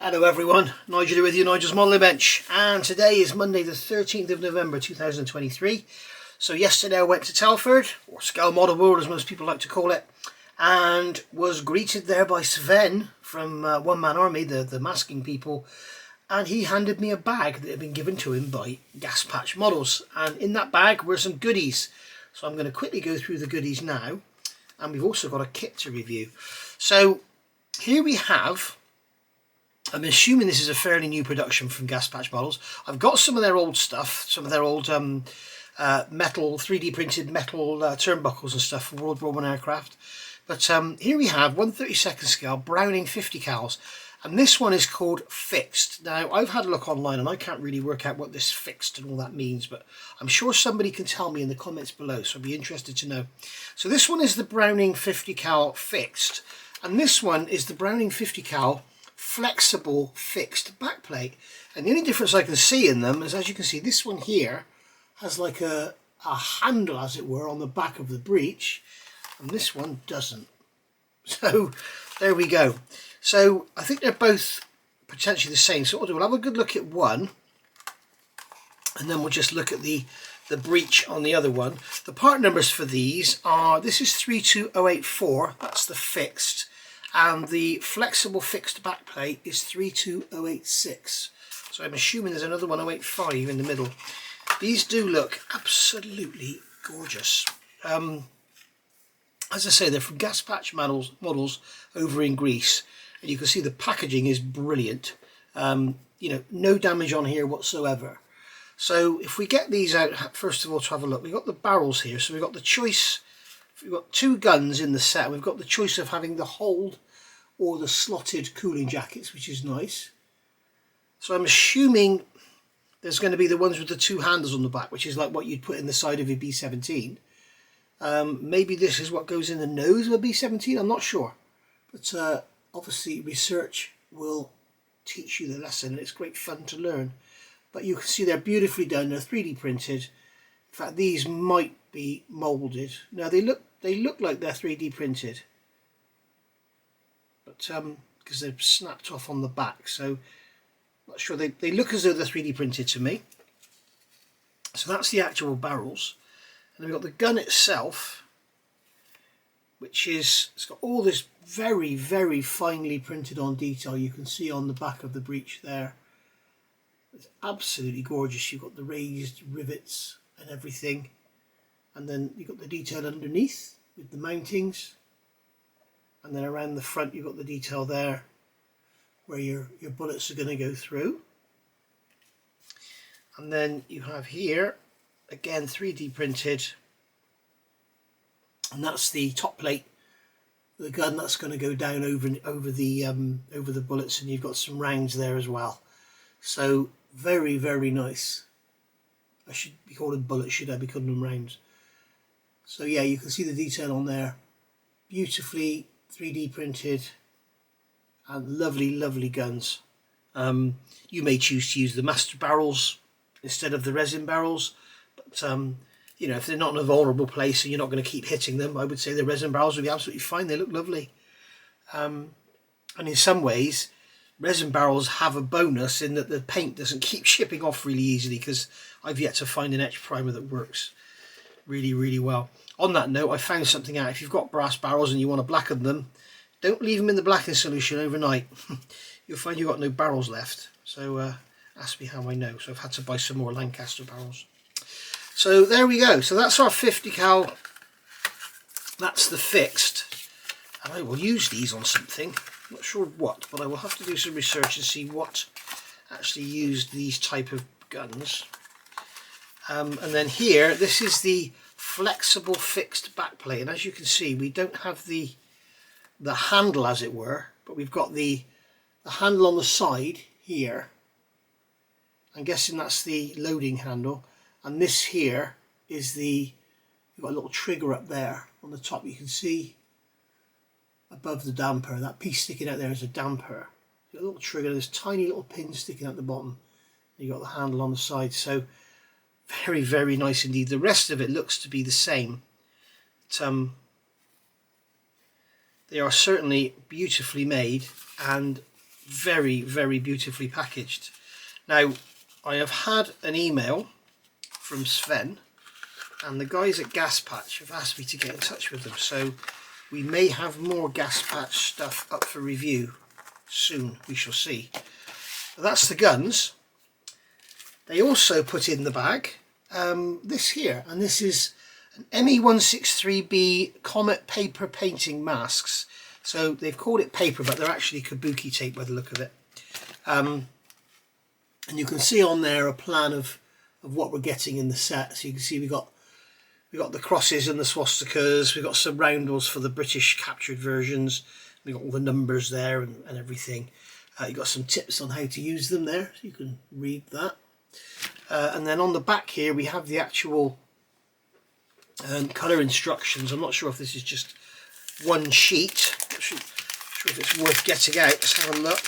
Hello everyone, Nigel here with you, Nigel's Modelling Bench, and today is Monday the 13th of November 2023. So yesterday I went to Telford, or Scale Model World as most people like to call it, and was greeted there by Sven from One Man Army, the masking people, and he handed me a bag that had been given to him by Gaspatch Models, and in that bag were some goodies. So I'm going to quickly go through the goodies now, and we've also got a kit to review. So here we have, I'm assuming this is a fairly new production from Gaspatch Models. I've got some of their old stuff, some of their old metal, 3D printed metal turnbuckles and stuff for World War I aircraft. But here we have 1/32 scale Browning 50 cals, and this one is called Fixed. Now I've had a look online and I can't really work out what this fixed and all that means, but I'm sure somebody can tell me in the comments below, so I'd be interested to know. So this one is the Browning 50 cal Fixed, and this one is the Browning 50 cal Flexible Fixed backplate. And the only difference I can see in them is, as you can see, this one here has like a handle, as it were, on the back of the breech, and this one doesn't. So there we go. So I think they're both potentially the same. So what we'll do, we'll have a good look at one, and then we'll just look at the breech on the other one. The part numbers for these are, this is 32084, that's the fixed, and the flexible fixed backplate is 32086. So I'm assuming there's another 1085 in the middle. These do look absolutely gorgeous. As I say, they're from Gaspatch Models over in Greece, and you can see the packaging is brilliant. You know, no damage on here whatsoever. So if we get these out, first of all, to have a look, we've got the barrels here. So we've got the choice, we've got two guns in the set. We've got the choice of having the hold or the slotted cooling jackets, which is nice. So I'm assuming there's going to be the ones with the two handles on the back, which is like what you'd put in the side of your B-17. Maybe this is what goes in the nose of a B-17, I'm not sure. But obviously research will teach you the lesson, and it's great fun to learn. But you can see they're beautifully done, they're 3D printed. In fact, these might be moulded. Now they look like they're 3D printed, but because they're snapped off on the back, so not sure. They look as though they're 3D printed to me. So that's the actual barrels. And we've got the gun itself, which is, it's got all this very, very finely printed on detail. You can see on the back of the breech there. It's absolutely gorgeous. You've got the raised rivets and everything. And then you've got the detail underneath with the mountings. And then around the front you've got the detail there where your bullets are going to go through. And then you have here, again 3D printed, and that's the top plate, the gun that's going to go down over the bullets, and you've got some rounds there as well. So very, very nice. I should be calling bullets, should I be calling them rounds? So yeah, you can see the detail on there, beautifully 3D printed, and lovely, lovely guns. You may choose to use the master barrels instead of the resin barrels, but you know, if they're not in a vulnerable place and you're not going to keep hitting them, I would say the resin barrels would be absolutely fine. They look lovely. And in some ways, resin barrels have a bonus in that the paint doesn't keep shipping off really easily, because I've yet to find an etch primer that works really, really well. On that note, I found something out. If you've got brass barrels and you want to blacken them, don't leave them in the blackening solution overnight. You'll find you've got no barrels left. So ask me how I know. So I've had to buy some more Lancaster barrels. So there we go. So that's our 50 cal. That's the fixed. And I will use these on something. I'm not sure what, but I will have to do some research and see what actually used these type of guns. And then here, this is the flexible fixed backplate. And as you can see, we don't have the handle, as it were, but we've got the handle on the side here. I'm guessing that's the loading handle, and this here is you've got a little trigger up there on the top. You can see above the damper, that piece sticking out there is a damper. You've got a little trigger, there's tiny little pins sticking out the bottom. You've got the handle on the side, so very, very nice indeed. The rest of it looks to be the same. They are certainly beautifully made, and very, very beautifully packaged. Now, I have had an email from Sven, and the guys at Gaspatch have asked me to get in touch with them, so we may have more Gaspatch stuff up for review soon. We shall see. But that's the guns. They also put in the bag this here, and this is an ME163B Comet paper painting masks. So they've called it paper, but they're actually kabuki tape by the look of it. And you can see on there a plan of what we're getting in the set. So you can see we got the crosses and the swastikas. We've got some roundels for the British captured versions. We've got all the numbers there and everything. You've got some tips on how to use them there, so you can read that. And then on the back here we have the actual colour instructions. I'm not sure if this is just one sheet. I'm not sure if it's worth getting out. Let's have a look.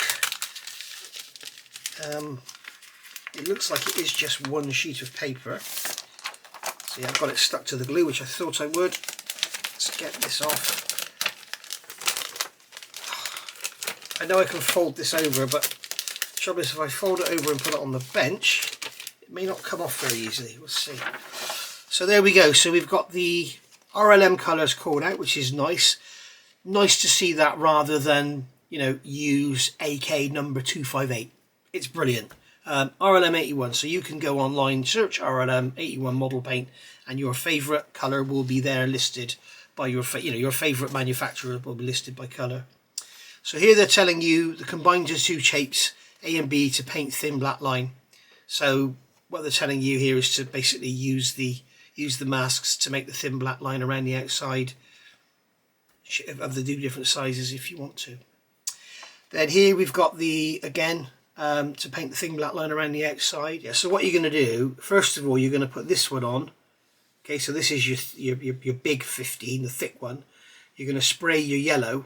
It looks like it is just one sheet of paper. So yeah, I've got it stuck to the glue, which I thought I would. Let's get this off. I know I can fold this over, but the trouble is if I fold it over and put it on the bench, it may not come off very easily. We'll see. So there we go. So we've got the RLM colours called out, which is nice. Nice to see that rather than, you know, use AK number 258. It's brilliant. RLM 81, so you can go online, search RLM 81 model paint, and your favourite colour will be there listed by your favourite manufacturer will be listed by colour. So here they're telling you the combined two shapes A and B to paint thin black line. So what they're telling you here is to basically use the masks to make the thin black line around the outside of the different sizes if you want to. Then here we've got the again. To paint the thin black line around the outside. Yeah, so what you're going to do, first of all, you're going to put this one on. Okay, so this is your big 15, the thick one. You're going to spray your yellow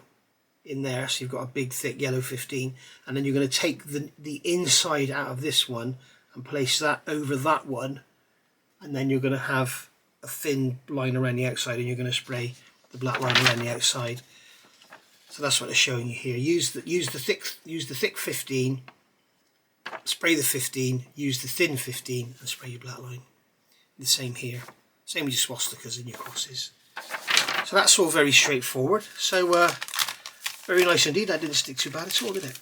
in there, so you've got a big thick yellow 15, and then you're going to take the inside out of this one and place that over that one, and then you're going to have a thin line around the outside, and you're going to spray the black line around the outside. So that's what they're showing you here. Use the thick 15. Spray the 15, use the thin 15 and spray your black line. The same here. Same with your swastikas and your crosses. So that's all very straightforward. So very nice indeed. That didn't stick too bad at all, did it?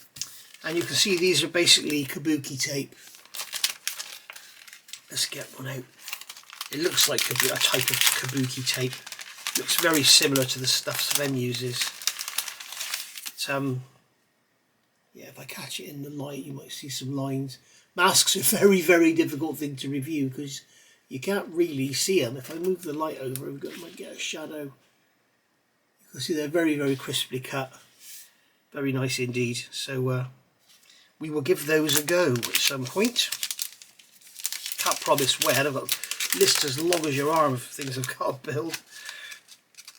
And you can see these are basically kabuki tape. Let's get one out. It looks like a type of kabuki tape. It looks very similar to the stuff Sven uses. It's, yeah, if I catch it in the light, you might see some lines. Masks are a very, very difficult thing to review because you can't really see them. If I move the light over, we might get a shadow. You can see they're very, very crisply cut. Very nice indeed. So we will give those a go at some point. Can't promise when. I've got a list as long as your arm of things I've got to build.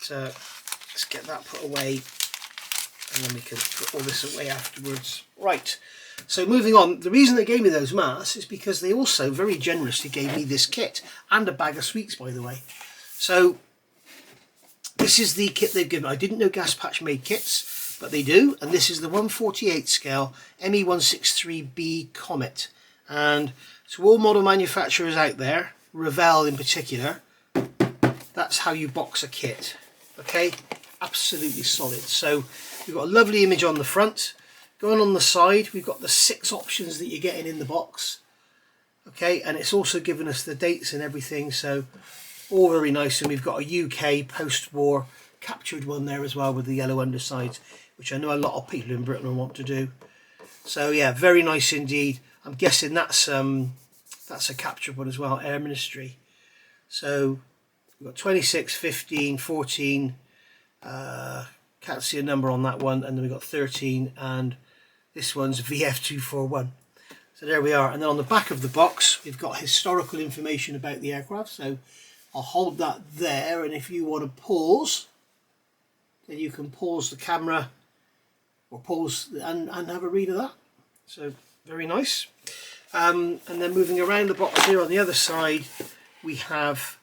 So let's get that put away. And then we can put all this away afterwards. Right, so moving on. The reason they gave me those masks is because they also very generously gave me this kit and a bag of sweets, by the way. So this is the kit they've given. I didn't know Gaspatch made kits, but they do. And this is the 1/48 scale ME163B Comet. And to all model manufacturers out there, Revell in particular, that's how you box a kit. Okay, absolutely solid. So we've got a lovely image on the front. Going on the side, we've got the 6 options that you're getting in the box. Okay, and it's also given us the dates and everything, so all very nice. And we've got a UK post-war captured one there as well with the yellow undersides, which I know a lot of people in Britain will want to do. So yeah, very nice indeed. I'm guessing that's a captured one as well, Air Ministry. So we've got 26, 15, 14. Can't see a number on that one, and then we've got 13, and this one's VF241. So there we are. And then on the back of the box we've got historical information about the aircraft, so I'll hold that there, and if you want to pause, then you can pause the camera or pause and have a read of that. So very nice. And then moving around the box here on the other side, we have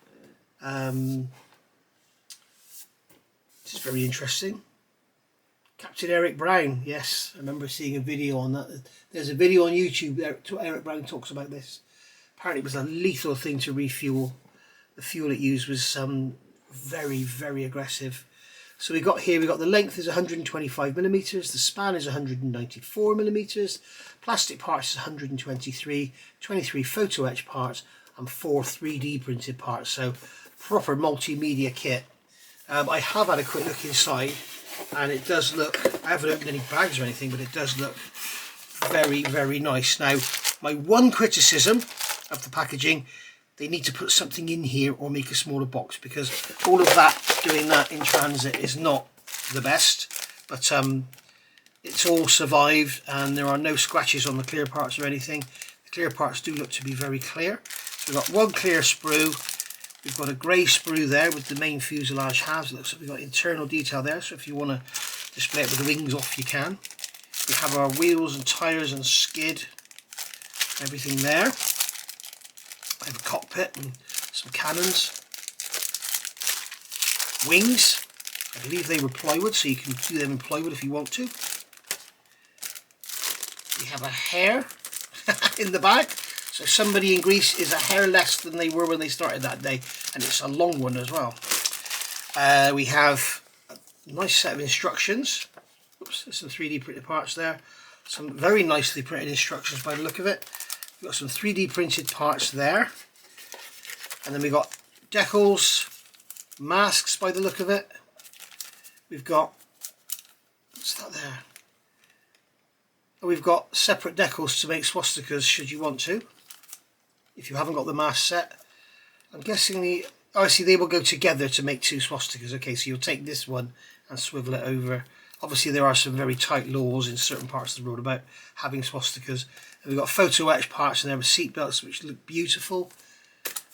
this is very interesting, Captain Eric Brown, yes, I remember seeing a video on that. There's a video on YouTube there, Eric Brown talks about this. Apparently it was a lethal thing to refuel. The fuel it used was very, very aggressive. So we got the length is 125 millimeters, the span is 194 millimeters, plastic parts is 123, 23 photo etch parts, and 4 3D printed parts. So proper multimedia kit. I have had a quick look inside, and it does look, I haven't opened any bags or anything, but it does look very, very nice. Now, my one criticism of the packaging, they need to put something in here or make a smaller box, because all of that, doing that in transit is not the best, but it's all survived and there are no scratches on the clear parts or anything. The clear parts do look to be very clear. So we've got one clear sprue, we've got a grey sprue there with the main fuselage halves. It looks like we've got internal detail there, so if you want to display it with the wings off you can. We have our wheels and tyres and skid, everything there. I have a cockpit and some cannons. Wings, I believe they were plywood, so you can do them in plywood if you want to. We have a hair in the bag, so somebody in Greece is a hair less than they were when they started that day, and it's a long one as well. We have a nice set of instructions. Oops, there's some 3D printed parts there. Some very nicely printed instructions by the look of it. We've got some 3D printed parts there, and then we've got decals, masks by the look of it. We've got, what's that there? Oh, we've got separate decals to make swastikas should you want to, if you haven't got the mask set. I'm guessing I see they will go together to make 2 swastikas. Okay, so you'll take this one and swivel it over. Obviously there are some very tight laws in certain parts of the road about having swastikas. And we've got photo etch parts in there with seat belts which look beautiful.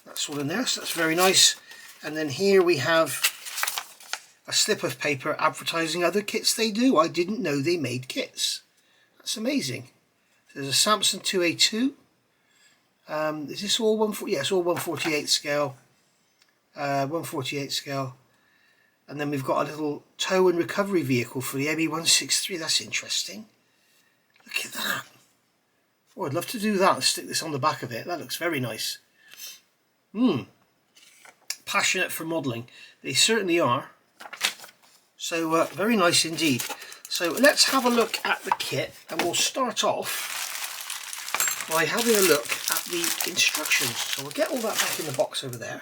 That's all in there, so that's very nice. And then here we have a slip of paper advertising other kits they do. I didn't know they made kits. That's amazing. There's a Samson 2A2. Is this all 148? Yeah, it's all 148 scale. 148 scale. And then we've got a little tow and recovery vehicle for the ME163. That's interesting. Look at that. Oh, I'd love to do that and stick this on the back of it. That looks very nice. Passionate for modelling. They certainly are. So very nice indeed. So let's have a look at the kit, and we'll start off by having a look at the instructions. So we'll get all that back in the box over there.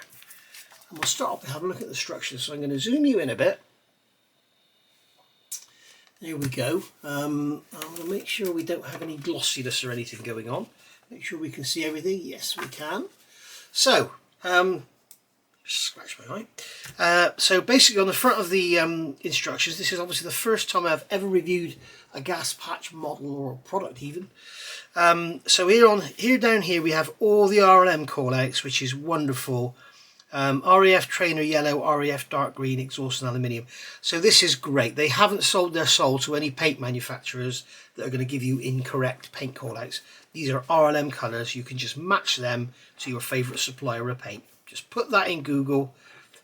And we'll start off by having a look at the instructions. So I'm going to zoom you in a bit. There we go. I'm going to make sure we don't have any glossiness or anything going on. Make sure we can see everything. Yes, we can. So, scratch my eye. So basically on the front of the instructions, this is obviously the first time I've ever reviewed a Gaspatch model or a product even. So down here we have all the RLM callouts, which is wonderful. RAF trainer yellow, RAF dark green, exhaust and aluminium. So this is great. They haven't sold their soul to any paint manufacturers that are going to give you incorrect paint callouts. These are RLM colours. You can just match them to your favourite supplier of paint. Just put that in Google,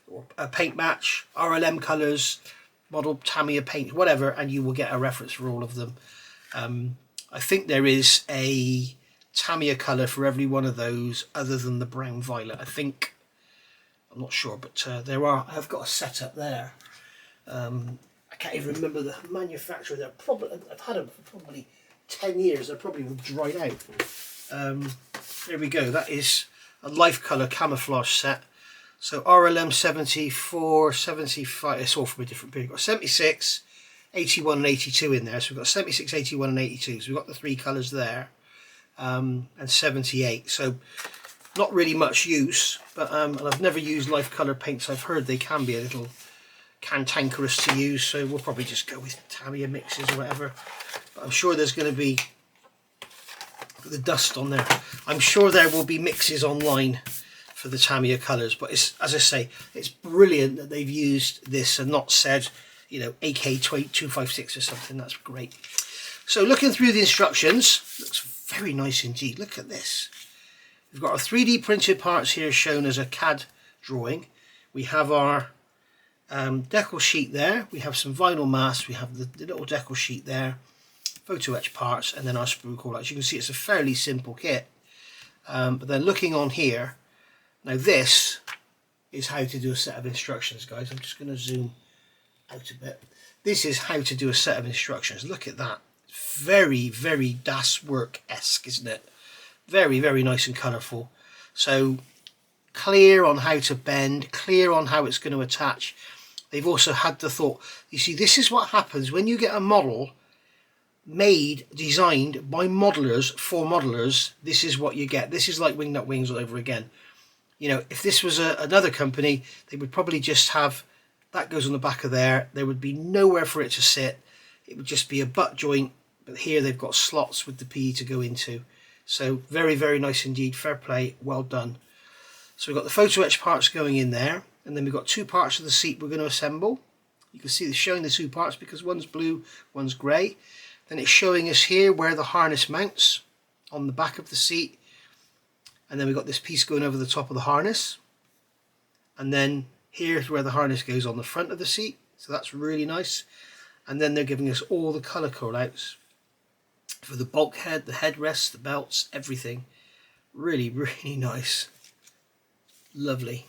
or a paint match, RLM colours, model Tamiya paint, whatever, and you will get a reference for all of them. I think there is a Tamiya colour for every one of those other than the brown violet. I think, I'm not sure, but there are. I've got a setup there. I can't even remember the manufacturer. I've had them for probably 10 years. They're probably dried out. There we go. That is a life colour camouflage set. So RLM 74, 75, it's all from a different period. We've got 76, 81 and 82 in there. So we've got 76, 81 and 82. So we've got the 3 colours there. And 78. So not really much use, but and I've never used life colour paints. I've heard they can be a little cantankerous to use, so we'll probably just go with Tamiya mixes or whatever. But I'm sure there's going to be the dust on there. I'm sure there will be mixes online for the Tamiya colours, but it's, as I say, it's brilliant that they've used this and not said, you know, AK256 or something. That's great. So looking through the instructions, looks very nice indeed. Look at this. We've got our 3D printed parts here shown as a CAD drawing. We have our Decal sheet there, we have some vinyl masks, we have the little decal sheet there, photo etch parts, and then our sprue callouts. You can see it's a fairly simple kit, but then looking on here, now this is how to do a set of instructions, guys. I'm just going to zoom out a bit. This is how to do a set of instructions. Look at that. Very, very Das Work-esque, isn't it? Very, very nice and colourful. So clear on how to bend, clear on how it's going to attach. They've also had the thought. You see, this is what happens when you get a model made, designed by modelers for modelers. This is what you get. This is like Wingnut Wings all over again. You know, if this was another company, they would probably just have that goes on the back of there. There would be nowhere for it to sit. It would just be a butt joint. But here they've got slots with the PE to go into. So very, very nice indeed. Fair play. Well done. So we've got the photo etch parts going in there. And then we've got two parts of the seat we're going to assemble. You can see it's showing the two parts because one's blue, one's grey. Then it's showing us here where the harness mounts on the back of the seat. And then we've got this piece going over the top of the harness. And then here's where the harness goes on the front of the seat. So that's really nice. And then they're giving us all the colour callouts for the bulkhead, the headrests, the belts, everything. Really, really nice. Lovely.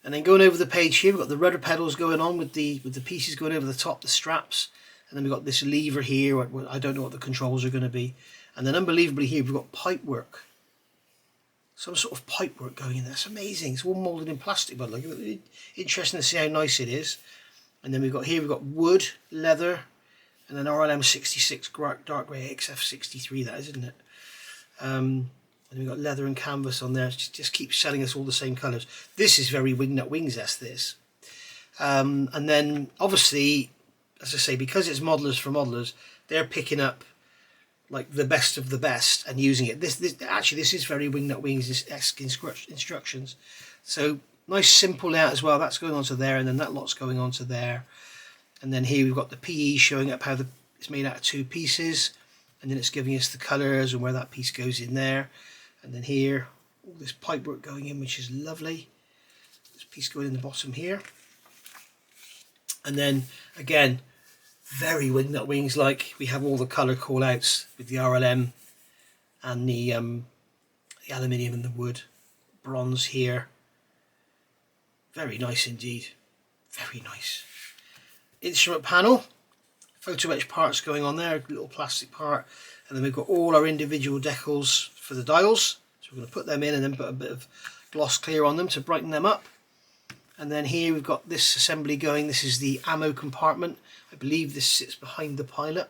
And then going over the page here, we've got the rudder pedals going on with the pieces going over the top, the straps. And then we've got this lever here. I don't know what the controls are going to be. And then unbelievably here, we've got pipe work. Some sort of pipe work going in there. It's amazing. It's all moulded in plastic, but like, interesting to see how nice it is. And then we've got wood, leather, and then RLM 66 dark grey XF63. That is, isn't it? And we've got leather and canvas on there. It just keeps selling us all the same colours. This is very Wingnut Wings-esque, this. And then obviously, as I say, because it's modelers for modelers, they're picking up like the best of the best and using it. This is very Wingnut Wings-esque instructions. So nice simple layout as well. That's going on to there, and then that lot's going on to there. And then here we've got the PE showing up how it's made out of two pieces, and then it's giving us the colours and where that piece goes in there. And then here, all this pipe work going in, which is lovely. This piece going in the bottom here. And then again, very Wingnut Wings like. We have all the colour call outs with the RLM and the aluminium and the wood. Bronze here. Very nice indeed. Very nice. Instrument panel. Photo etch parts going on there. A little plastic part. And then we've got all our individual decals for the dials. So we're going to put them in and then put a bit of gloss clear on them to brighten them up. And then here we've got this assembly going. This is the ammo compartment. I believe this sits behind the pilot.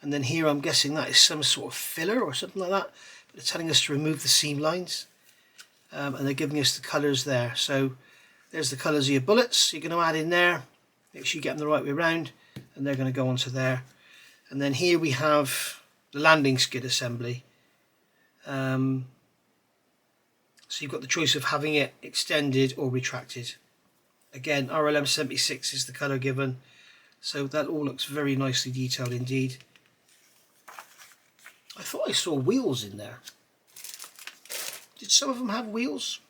And then here I'm guessing that is some sort of filler or something like that. But they're telling us to remove the seam lines. And they're giving us the colours there. So there's the colours of your bullets you're going to add in there. Make sure you get them the right way around. And they're going to go onto there. And then here we have the landing skid assembly. So you've got the choice of having it extended or retracted. Again, RLM 76 is the colour given. So that all looks very nicely detailed indeed. I thought I saw wheels in there. Did some of them have wheels?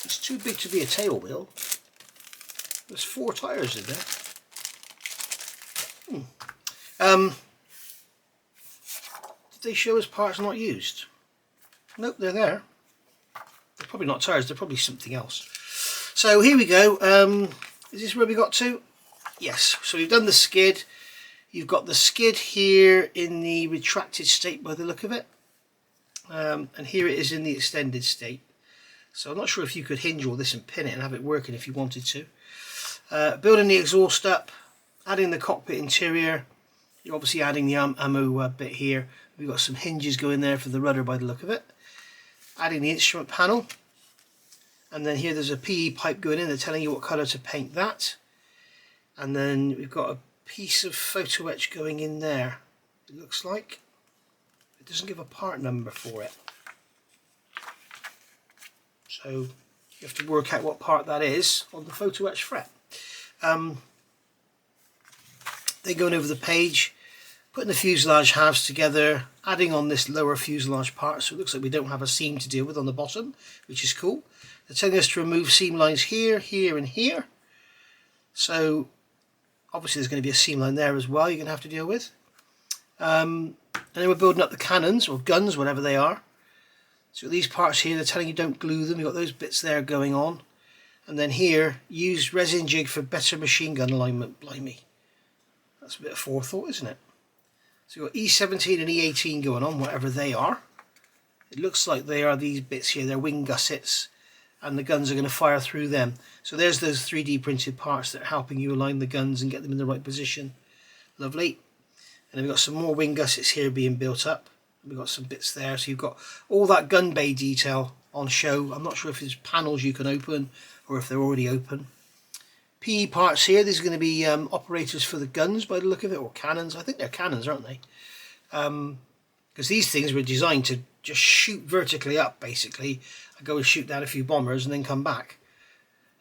It's too big to be a tail wheel. There's 4 tyres in there. Did they show us parts not used? Nope, they're there. They're probably not tyres, they're probably something else. So here we go. Is this where we got to? Yes, so we've done the skid. You've got the skid here in the retracted state by the look of it. And here it is in the extended state. So I'm not sure if you could hinge all this and pin it and have it working if you wanted to. Building the exhaust up, adding the cockpit interior. You're obviously adding the ammo bit here. We've got some hinges going there for the rudder by the look of it. Adding the instrument panel. And then here there's a PE pipe going in. They're telling you what colour to paint that. And then we've got a piece of photo etch going in there. It looks like. It doesn't give a part number for it. So you have to work out what part that is on the photo etch fret. Then going over the page, Putting the fuselage halves together, adding on this lower fuselage part, so it looks like we don't have a seam to deal with on the bottom, which is cool. They're telling us to remove seam lines here, here and here. So obviously there's going to be a seam line there as well you're going to have to deal with. And then we're building up the cannons, or guns, whatever they are. So these parts here, they're telling you don't glue them. You've got those bits there going on. And then here, use resin jig for better machine gun alignment. Blimey. That's a bit of forethought, isn't it? So you've got E17 and E18 going on, whatever they are. It looks like they are these bits here. They're wing gussets. And the guns are going to fire through them. So there's those 3D printed parts that are helping you align the guns and get them in the right position. Lovely. And then we've got some more wing gussets here being built up. We've got some bits there. So you've got all that gun bay detail on show. I'm not sure if there's panels you can open or if they're already open. PE parts here. These are going to be operators for the guns by the look of it, or cannons. I think they're cannons, aren't they? Because these things were designed to just shoot vertically up, basically. I go and shoot down a few bombers and then come back.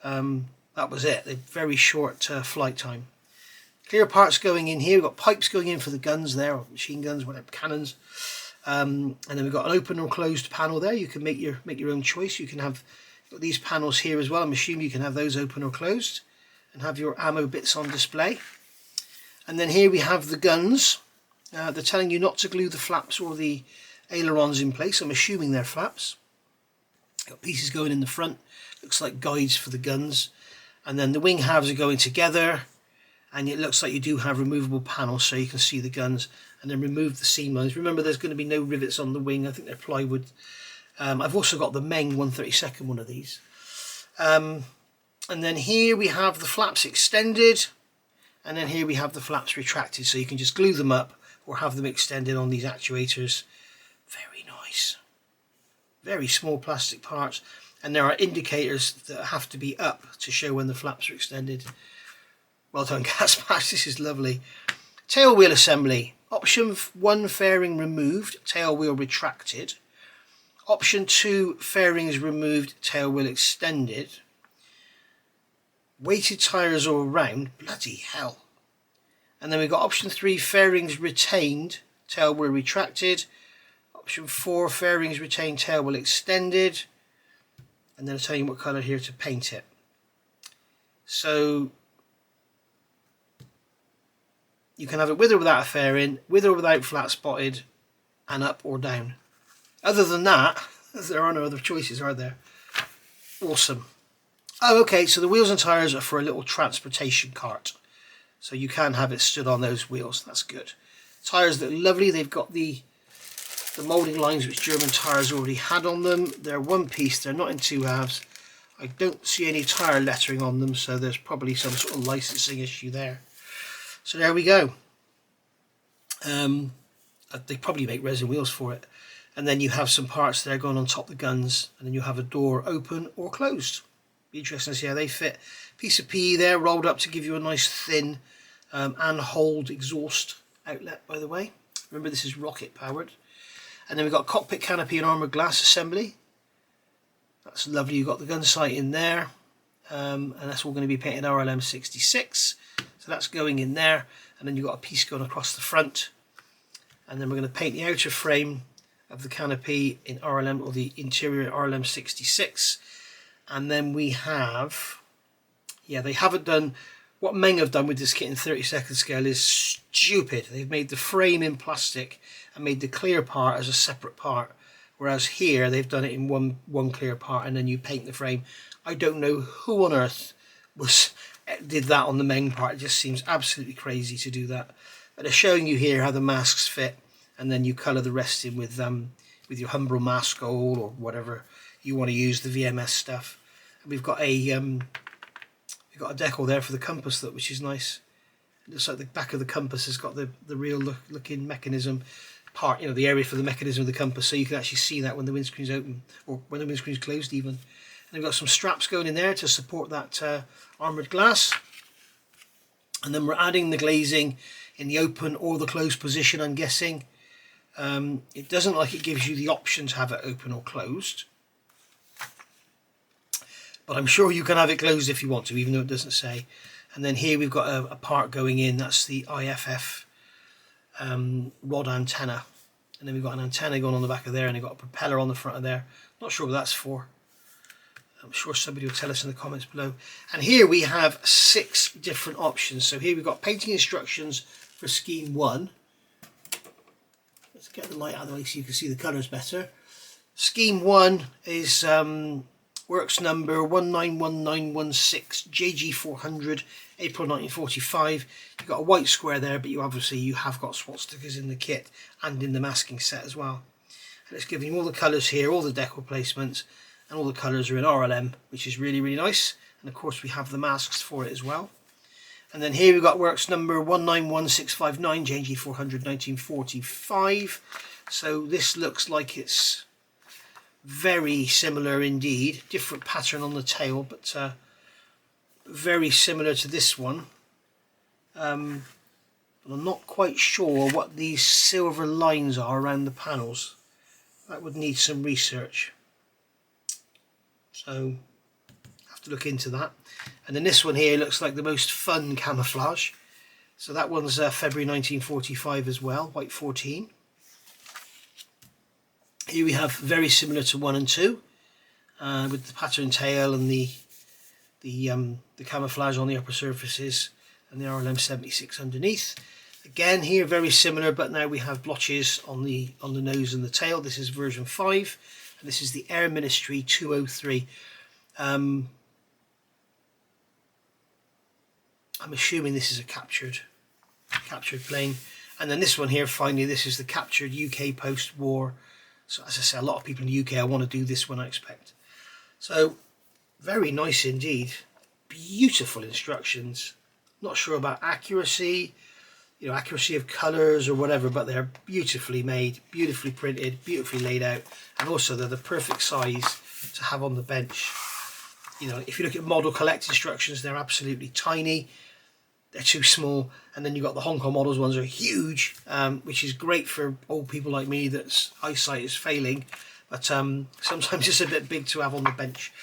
That was it. They're very short flight time. Clear parts going in here. We've got pipes going in for the guns there, or machine guns, whatever, cannons. And then we've got an open or closed panel there. You can make your own choice. You can have these panels here as well. I'm assuming you can have those open or closed and have your ammo bits on display. And then here we have the guns. They're telling you not to glue the flaps or the ailerons in place. I'm assuming they're flaps. Got pieces going in the front. Looks like guides for the guns. And then the wing halves are going together. And it looks like you do have removable panels so you can see the guns. And then remove the seam lines. Remember, there's going to be no rivets on the wing. I think they're plywood. I've also got the Meng 132nd one of these. And then here we have the flaps extended. And then here we have the flaps retracted. So you can just glue them up or have them extended on these actuators. Very nice. Very small plastic parts. And there are indicators that have to be up to show when the flaps are extended. Well done, Gaspatch. This is lovely. Tail wheel assembly. Option 1, fairing removed, tail wheel retracted. Option 2, fairings removed, tail wheel extended. Weighted tyres all round. Bloody hell. And then we've got option 3, fairings retained, tail wheel retracted. Option 4, fairings retained, tail wheel extended. And then I'll tell you what colour here to paint it. So you can have it with or without a fairing, with or without flat spotted, and up or down. Other than that, there are no other choices, are there? Awesome. Oh, okay, so the wheels and tyres are for a little transportation cart. So you can have it stood on those wheels. That's good. Tyres look lovely. They've got the moulding lines which German tyres already had on them. They're one piece. They're not in two halves. I don't see any tyre lettering on them, so there's probably some sort of licensing issue there. So there we go. They probably make resin wheels for it. And then you have some parts there going on top of the guns, and then you have a door open or closed. Be interesting to see how they fit. Piece of PE there rolled up to give you a nice thin and hold exhaust outlet, by the way. Remember, this is rocket powered. And then we've got cockpit canopy and armoured glass assembly. That's lovely. You've got the gun sight in there. And that's all going to be painted RLM 66. So that's going in there. And then you've got a piece going across the front. And then we're going to paint the outer frame of the canopy in RLM, or the interior RLM 66. And then we have, yeah, they haven't done, what Meng have done with this kit in 32nd scale is stupid. They've made the frame in plastic and made the clear part as a separate part. Whereas here they've done it in one clear part and then you paint the frame. I don't know who on earth did that on the Meng part. It just seems absolutely crazy to do that. But they're showing you here how the masks fit, and then you colour the rest in with your Humbrol mask gold or whatever you want to use, the VMS stuff. And we've got a decal there for the compass, which is nice. It looks like the back of the compass has got the real looking mechanism part, you know, the area for the mechanism of the compass, so you can actually see that when the windscreen's open or when the windscreen's closed even. And we've got some straps going in there to support that armoured glass. And then we're adding the glazing in the open or the closed position, I'm guessing. It doesn't look like it gives you the option to have it open or closed, but I'm sure you can have it closed if you want to, even though it doesn't say. And then here we've got a part going in, that's the IFF rod antenna, and then we've got an antenna going on the back of there, and they've got a propeller on the front of there. Not sure what that's for. I'm sure somebody will tell us in the comments below. And here we have 6 different options. So here we've got painting instructions for scheme 1. Let's get the light out of the way so you can see the colours better. Scheme 1 is works number 191916 JG400 April 1945. You've got a white square there, but you have got swastikas in the kit and in the masking set as well. And it's giving you all the colours here, all the decal placements, and all the colours are in RLM, which is really, really nice. And of course we have the masks for it as well. And then here we've got works number 191659 JG400 1945. So this looks like it's very similar indeed. Different pattern on the tail, but very similar to this one. But I'm not quite sure what these silver lines are around the panels. That would need some research. So have to look into that. And then this one here looks like the most fun camouflage. So that one's February 1945 as well, white 14. Here we have very similar to 1 and 2, with the pattern tail and the camouflage on the upper surfaces and the RLM 76 underneath. Again here very similar, but now we have blotches on the nose and the tail. This is version 5, and this is the Air Ministry 203. I'm assuming this is a captured plane. And then this one here, finally, this is the captured UK post-war. So as I say, a lot of people in the UK, I want to do this one, I expect. So very nice indeed. Beautiful instructions. Not sure about accuracy, accuracy of colours or whatever, but they're beautifully made, beautifully printed, beautifully laid out, and also they're the perfect size to have on the bench. If you look at model collect instructions, they're absolutely tiny. They're too small. And then you've got the Hong Kong models ones are huge, which is great for old people like me that's eyesight is failing. But sometimes it's a bit big to have on the bench.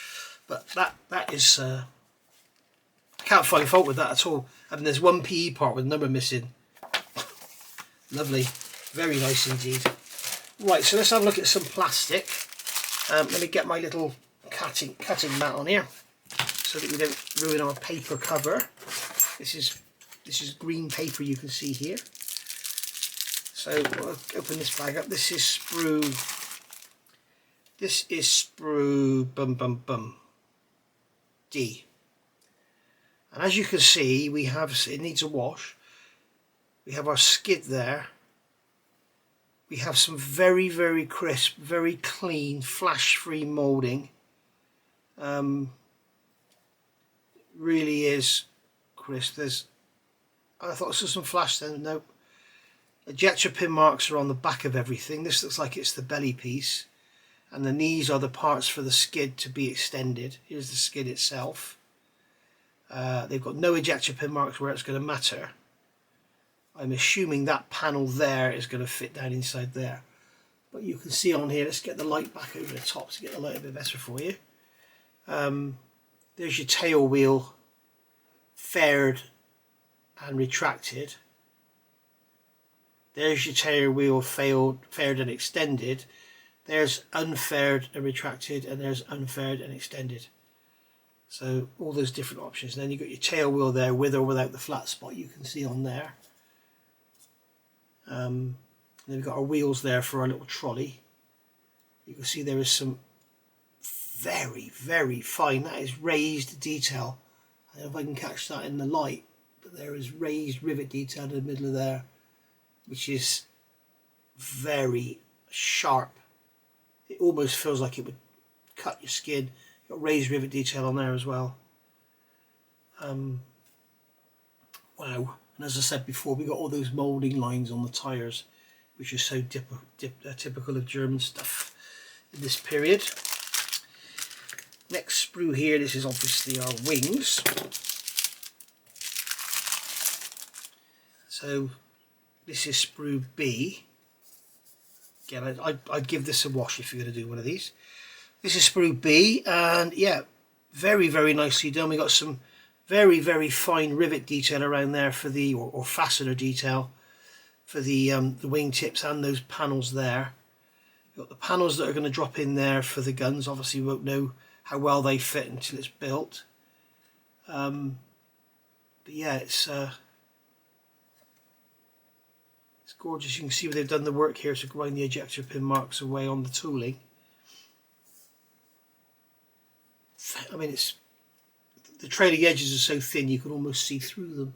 But that is, I can't find fault with that at all. And there's one PE part with number missing. Lovely, very nice indeed. Right, so let's have a look at some plastic. Let me get my little cutting mat on here so that we don't ruin our paper cover. This is green paper, you can see here. So I'll open this bag up. This is sprue. This is sprue D. And as you can see, it needs a wash. We have our skid there. We have some very, very crisp, very clean, flash-free moulding. Really is crisp. I thought this was some flash then. Nope. Ejector pin marks are on the back of everything. This looks like it's the belly piece. And then these are the parts for the skid to be extended. Here's the skid itself. They've got no ejector pin marks where it's going to matter. I'm assuming that panel there is going to fit down inside there. But you can see on here, let's get the light back over the top to get the light a bit better for you. There's your tail wheel, faired and retracted. There's your tail wheel, faired and extended. There's unfaired and retracted, and there's unfaired and extended. So all those different options. And then you've got your tail wheel there with or without the flat spot you can see on there. And then we've got our wheels there for our little trolley. You can see there is some very, very fine, that is raised detail. I don't know if I can catch that in the light, but there is raised rivet detail in the middle of there, which is very sharp. It almost feels like it would cut your skin. Got raised rivet detail on there as well. Wow. And as I said before, we got all those moulding lines on the tyres, which is so typical of German stuff in this period. Next sprue here, this is obviously our wings. So this is sprue B. Again, I'd give this a wash if you're going to do one of these. This is sprue B, and yeah, very, very nicely done. We got some very, very fine rivet detail around there for the, or fastener detail for the wingtips and those panels there. You've got the panels that are going to drop in there for the guns. Obviously, we won't know how well they fit until it's built. But yeah, it's gorgeous. You can see where they've done the work here to grind the ejector pin marks away on the tooling. I mean, the trailing edges are so thin you can almost see through them.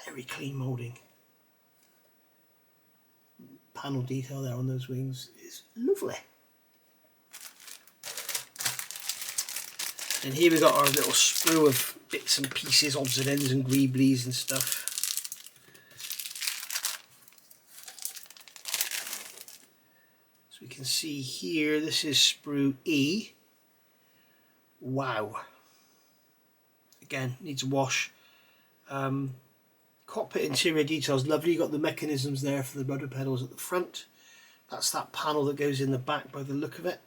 Very clean moulding. Panel detail there on those wings is lovely. And here we got our little sprue of bits and pieces, odds and ends and greeblies and stuff. So we can see here, this is sprue E. Wow. Again, needs a wash. Cockpit interior details, lovely. You've got the mechanisms there for the rudder pedals at the front. That's that panel that goes in the back by the look of it.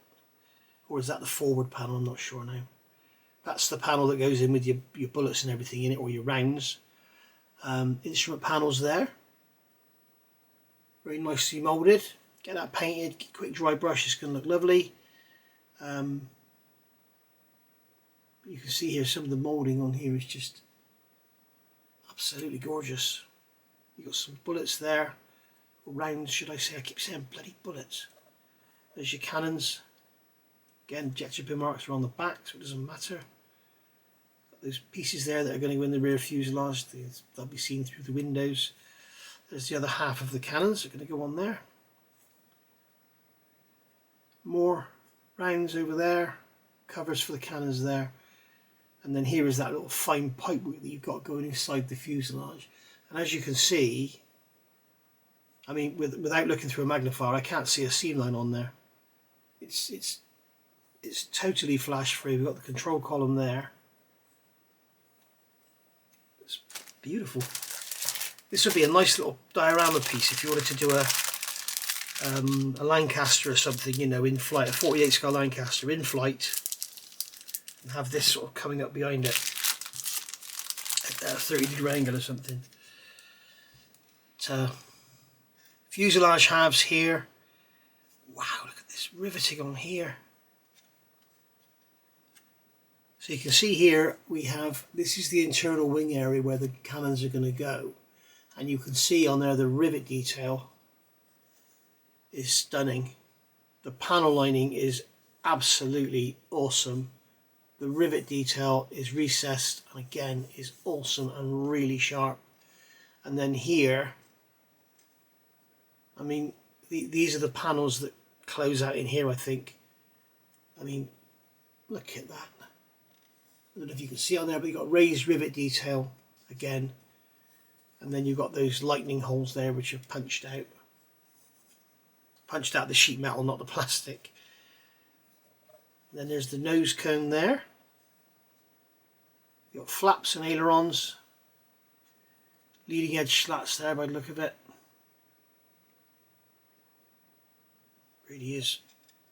Or is that the forward panel? I'm not sure now. That's the panel that goes in with your bullets and everything in it, or your rounds. Instrument panels there. Very nicely moulded. Get that painted, quick dry brush, it's going to look lovely. You can see here some of the moulding on here is just absolutely gorgeous. You've got some bullets there, or rounds should I say. I keep saying bloody bullets. There's your cannons. Again, ejector pin marks are on the back, so it doesn't matter. Got those pieces there that are going to go in the rear fuselage. They'll be seen through the windows. There's the other half of the cannons that are going to go on there. More rounds over there. Covers for the cannons there. And then here is that little fine pipe that you've got going inside the fuselage. And as you can see, I mean, without looking through a magnifier, I can't see a seam line on there. It's totally flash free. We've got the control column there. It's beautiful. This would be a nice little diorama piece if you wanted to do a Lancaster or something, you know, in flight, a 48 scale Lancaster in flight, and have this sort of coming up behind it at a 30-degree angle or something. Fuselage halves here. Wow, look at this riveting on here. So you can see here we have, this is the internal wing area where the cannons are going to go, and you can see on there the rivet detail is stunning. The panel lining is absolutely awesome. The rivet detail is recessed and again is awesome and really sharp. And then here, I mean, these are the panels that close out in here, I think. I mean, look at that. I don't know if you can see on there, but you've got raised rivet detail again. And then you've got those lightning holes there which are punched out. Punched out the sheet metal, not the plastic. And then there's the nose cone there. You've got flaps and ailerons. Leading edge slats there by the look of it. Really is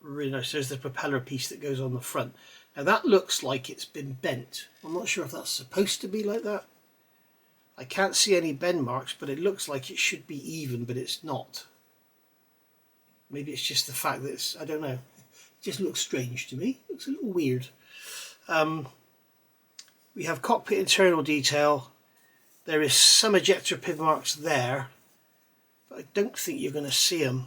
really nice. There's the propeller piece that goes on the front. Now that looks like it's been bent. I'm not sure if that's supposed to be like that. I can't see any bend marks, but it looks like it should be even, but it's not. Maybe it's just the fact that it's, I don't know. It just looks strange to me. It looks a little weird. We have cockpit internal detail. There is some ejector pin marks there, but I don't think you're going to see them.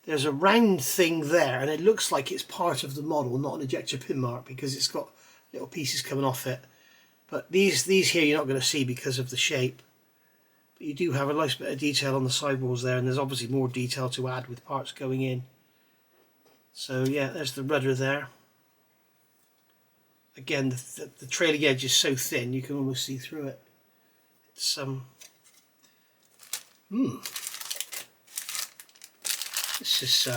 There's a round thing there, and it looks like it's part of the model, not an ejector pin mark, because it's got little pieces coming off it. But these here you're not going to see because of the shape. But you do have a nice bit of detail on the sidewalls there, and there's obviously more detail to add with parts going in. So yeah, there's the rudder there. Again, the trailing edge is so thin you can almost see through it. It's This is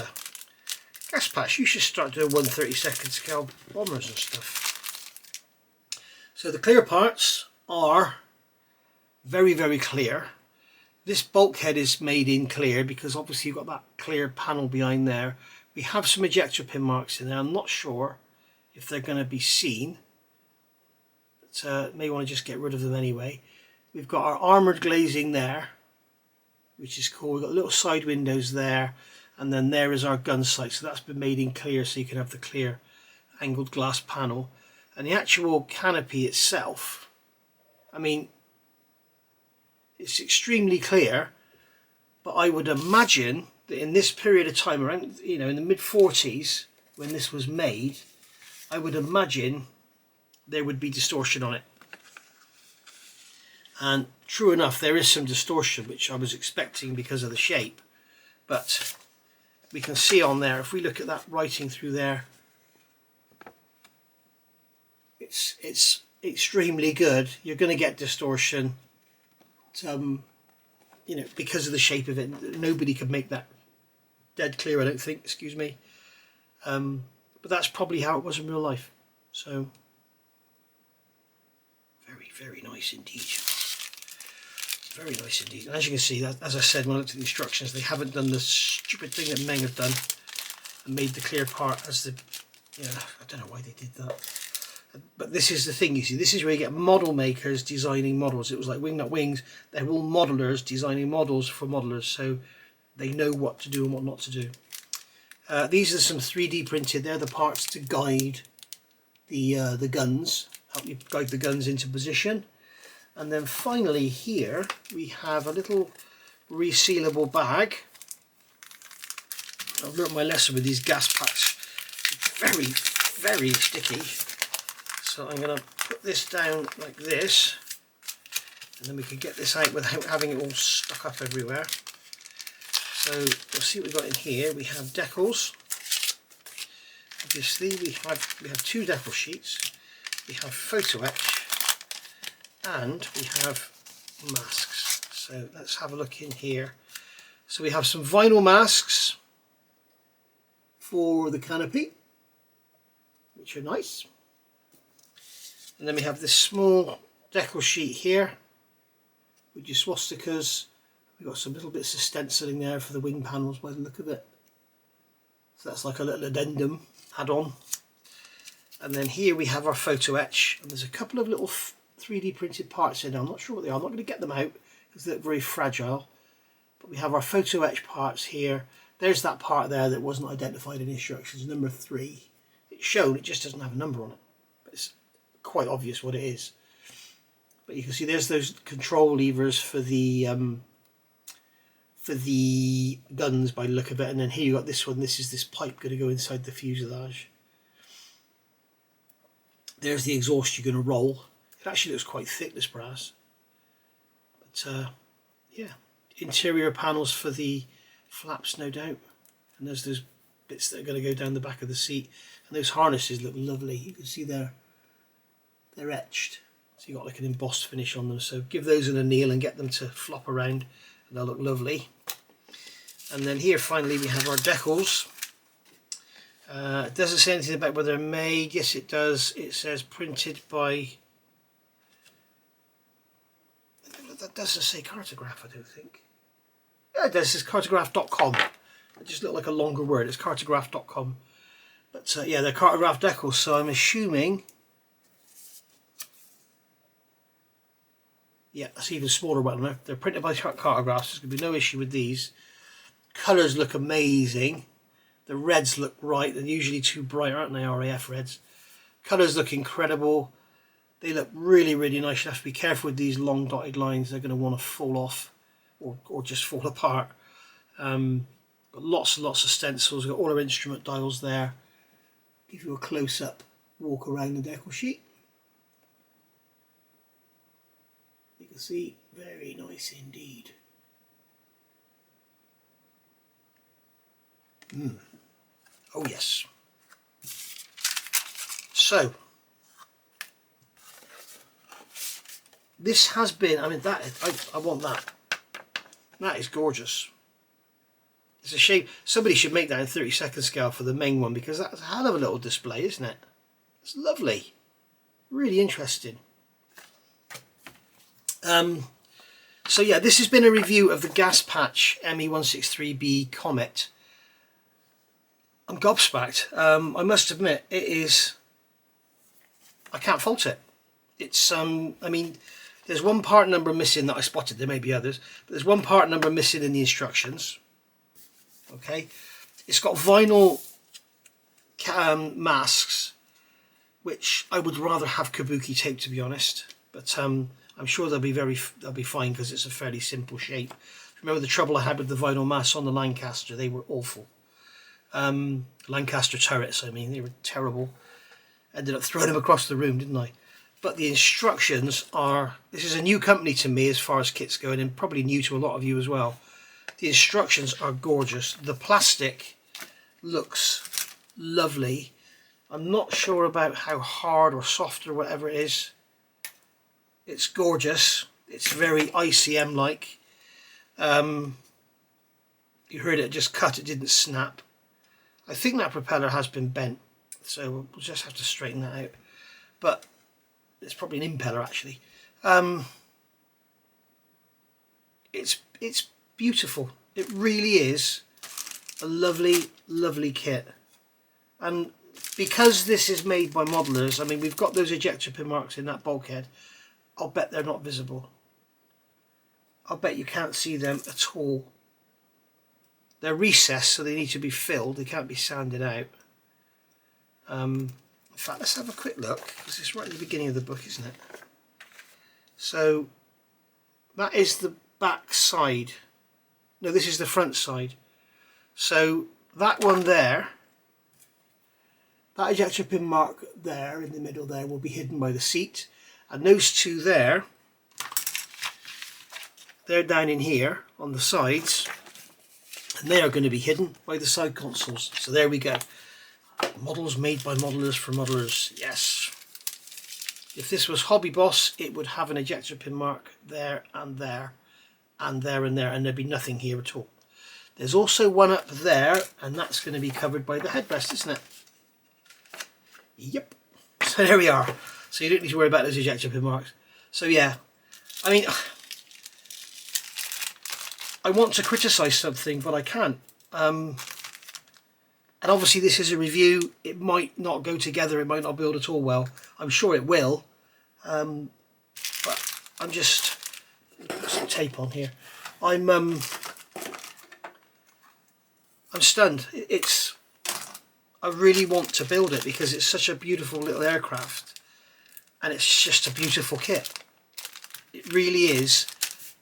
Gaspatch. You should start doing 1/32 scale bombers and stuff. So the clear parts are very, very clear. This bulkhead is made in clear because obviously you've got that clear panel behind there. We have some ejector pin marks in there. I'm not sure if they're going to be seen. but may want to just get rid of them anyway. We've got our armoured glazing there, which is cool. We've got little side windows there, and then there is our gun sight. So that's been made in clear, so you can have the clear angled glass panel. And the actual canopy itself, I mean, it's extremely clear, but I would imagine that in this period of time, around, you know, in the mid-40s, when this was made, I would imagine there would be distortion on it. And true enough, there is some distortion, which I was expecting because of the shape. But we can see on there, if we look at that writing through there, it's extremely good. You're going to get distortion, you know, because of the shape of it. Nobody could make that dead clear, I don't think. Excuse me. But that's probably how it was in real life. So very, very nice indeed. Very nice indeed. And as you can see, that, as I said when I looked at the instructions, they haven't done the stupid thing that Meng have done and made the clear part as the, yeah, I don't know why they did that. But this is the thing, you see, this is where you get model makers designing models. It was like Wing Nut Wings, they're all modelers designing models for modelers, so they know what to do and what not to do. These are some 3D printed, they're the parts to guide the guns, help you guide the guns into position. And then finally here we have a little resealable bag. I've learnt my lesson with these Gaspatch, very, very sticky. So I'm going to put this down like this, and then we can get this out without having it all stuck up everywhere. So we'll see what we've got in here. We have decals. Obviously we have two decal sheets. We have photo-etch, and we have masks. So let's have a look in here. So we have some vinyl masks for the canopy, which are nice. And then we have this small decal sheet here with your swastikas. We've got some little bits of stenciling there for the wing panels by the look of it. So that's like a little addendum add-on. And then here we have our photo etch, and there's a couple of little 3D printed parts in there. I'm not sure what they are. I'm not going to get them out because they're very fragile. But we have our photo etch parts here. There's that part there that wasn't identified in instructions, number 3. It's shown, it just doesn't have a number on it. But it's quite obvious what it is. But you can see there's those control levers for the guns by the look of it. And then here you got this one. This is this pipe going to go inside the fuselage. There's the exhaust you're going to roll. It actually looks quite thick, this brass. But yeah, interior panels for the flaps, no doubt. And there's those bits that are going to go down the back of the seat. And those harnesses look lovely. You can see they're etched. So you've got like an embossed finish on them. So give those an anneal and get them to flop around, and they'll look lovely. And then here finally we have our decals. It doesn't say anything about whether they're made. Yes, it does. It says printed by... That doesn't say cartograph, I don't think. Yeah, it does. It says cartograph.com. It just looked like a longer word. It's cartograph.com. But yeah, they're cartograph decals, so I'm assuming... Yeah, that's even smaller one. They're printed by cartographs. There's going to be no issue with these. Colours look amazing. The reds look right. They're usually too bright, aren't they, RAF reds? Colours look incredible. They look really, really nice. You have to be careful with these long dotted lines. They're going to want to fall off or just fall apart. Got lots and lots of stencils. We've got all our instrument dials there. Give you a close-up walk around the decal sheet. You can see, very nice indeed. Oh yes. So this has been, I mean, that I want that. That is gorgeous. It's a shame somebody should make that in 32nd scale for the main one, because that's a hell of a little display, isn't it? It's lovely, really interesting. So yeah, this has been a review of the Gaspatch ME163B Comet. I'm gobsmacked. I must admit, it is... I can't fault it. It's I mean, there's one part number missing that I spotted. There may be others, but there's one part number missing in the instructions. Okay, it's got vinyl masks, which I would rather have kabuki tape, to be honest. But I'm sure they'll be fine because it's a fairly simple shape. Remember the trouble I had with the vinyl masks on the Lancaster? They were awful. Lancaster turrets, I mean, they were terrible. Ended up throwing them across the room, didn't I? But the instructions are, this is a new company to me as far as kits go, and probably new to a lot of you as well. The instructions are gorgeous. The plastic looks lovely. I'm not sure about how hard or soft or whatever it is. It's gorgeous. It's very ICM like. You heard it just cut, it didn't snap. I think that propeller has been bent, so we'll just have to straighten that out. But it's probably an impeller actually. It's beautiful. It really is a lovely kit. And because this is made by modelers, I mean, we've got those ejector pin marks in that bulkhead. I'll bet they're not visible. I'll bet you can't see them at all. They're recessed, so they need to be filled. They can't be sanded out. In fact, let's have a quick look, because it's right at the beginning of the book, isn't it? So that is the back side. No, this is the front side. So that one there, that ejector pin mark there in the middle there will be hidden by the seat. And those two there, they're down in here on the sides, and they are going to be hidden by the side consoles. So there we go. Models made by modelers for modelers. Yes. If this was Hobby Boss, it would have an ejector pin mark there and there and there and there, and there'd be nothing here at all. There's also one up there, and that's going to be covered by the headrest, isn't it? Yep. So there we are. So you don't need to worry about those ejector pin marks. So yeah, I mean, I want to criticise something, but I can't. And obviously this is a review. It might not go together. It might not build at all well. I'm sure it will. But I'm just put some tape on here. I'm stunned. I really want to build it because it's such a beautiful little aircraft, and it's just a beautiful kit. It really is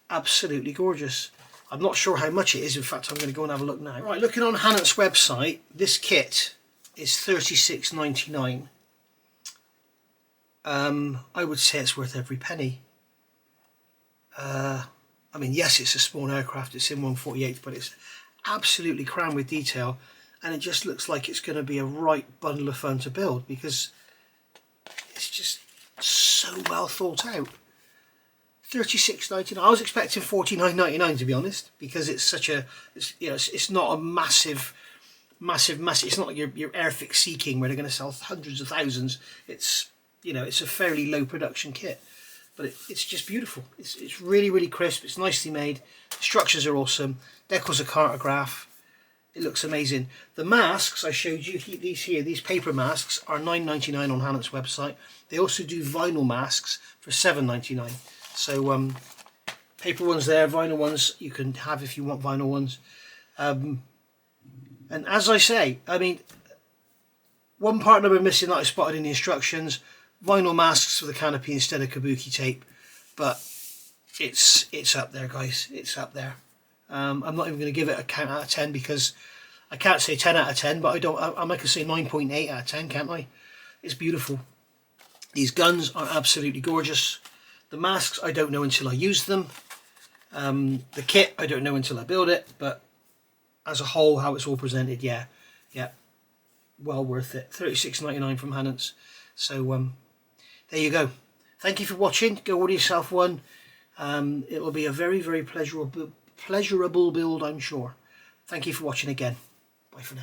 absolutely gorgeous. I'm not sure how much it is. In fact, I'm going to go and have a look now. Right, looking on Hannet's website, this kit is $36.99. I would say it's worth every penny. I mean, yes, it's a small aircraft, it's in 1/48, but it's absolutely crammed with detail, and it just looks like it's going to be a right bundle of fun to build because it's just so well thought out. $36.99. I was expecting $49.99 to be honest, because it's such a, it's not a massive. It's not like your Airfix Seeking where they're going to sell hundreds of thousands. It's, it's a fairly low production kit, but it's just beautiful. It's really crisp. It's nicely made. The structures are awesome. Decals are cartograph. It looks amazing. The masks I showed you, these paper masks are $9.99 on Hannet's website. They also do vinyl masks for $7.99. So paper ones there, vinyl ones you can have if you want vinyl ones. And as I say, I mean, one part number missing that I spotted in the instructions, vinyl masks for the canopy instead of kabuki tape, but it's up there, guys. It's up there. I'm not even going to give it a count out of 10 because I can't say 10 out of 10, but I might say 9.8 out of 10, can't I? It's beautiful. These guns are absolutely gorgeous. The masks I don't know until I use them. The kit I don't know until I build it, but as a whole, how it's all presented, yeah, well worth it. $36.99 from Hannet's. So there you go. Thank you for watching. Go order yourself one. It will be a very pleasurable build, I'm sure. Thank you for watching again. Bye for now.